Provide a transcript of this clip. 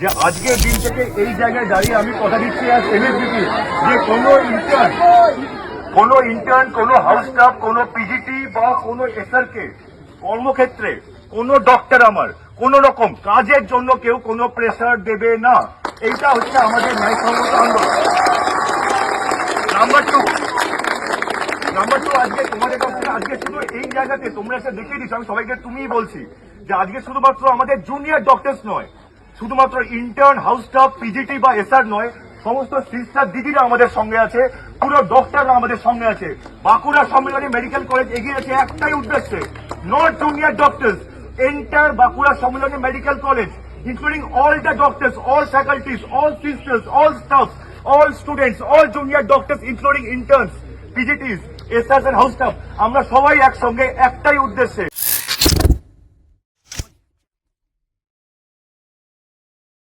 যে আজকের দিন থেকে এই জায়গায় দাঁড়িয়ে আমি কথা দিচ্ছি আজ এমএসবিপি যে কোনো ইন্টার্ন কোনো হাউস স্টাফ কোনো পিজিটি বা কোনো এসআরকে কর্মক্ষেত্রে কোনো ডক্টর আমার কোন রকম কাজের জন্য কেউ কোনো প্রেসার দেবে না। এইটা হচ্ছে আমাদের ন্যায়সঙ্গত আন্দোলন। নাম্বার টু আজকে তোমাদের কাছে আজকে শুধু এই জায়গাতে তোমরা এসে দেখিয়ে দিচ্ছ, আমি সবাইকে তুমিই বলছি যে আজকে শুধুমাত্র আমাদের জুনিয়র ডক্টরস নয়, শুধুমাত্র ইন্টার্ন হাউস স্টাফ পিজিটি বা এসআর নয়, সমস্ত সিস্টার দিদিরা আমাদের সঙ্গে আছে, পুরো ডক্টররা আমাদের সঙ্গে আছে। বাঁকুড়া সম্মেলনী মেডিকেল কলেজ এগিয়ে আছে একটাই উদ্দেশ্যে, not junior doctors, enter Bankura Sammilani medical college including all the doctors, all faculties, all sisters, all staff, all students, all junior doctors including interns, PGTs, SRs and house staff, আমরা সবাই একসঙ্গে একটাই উদ্দেশ্যে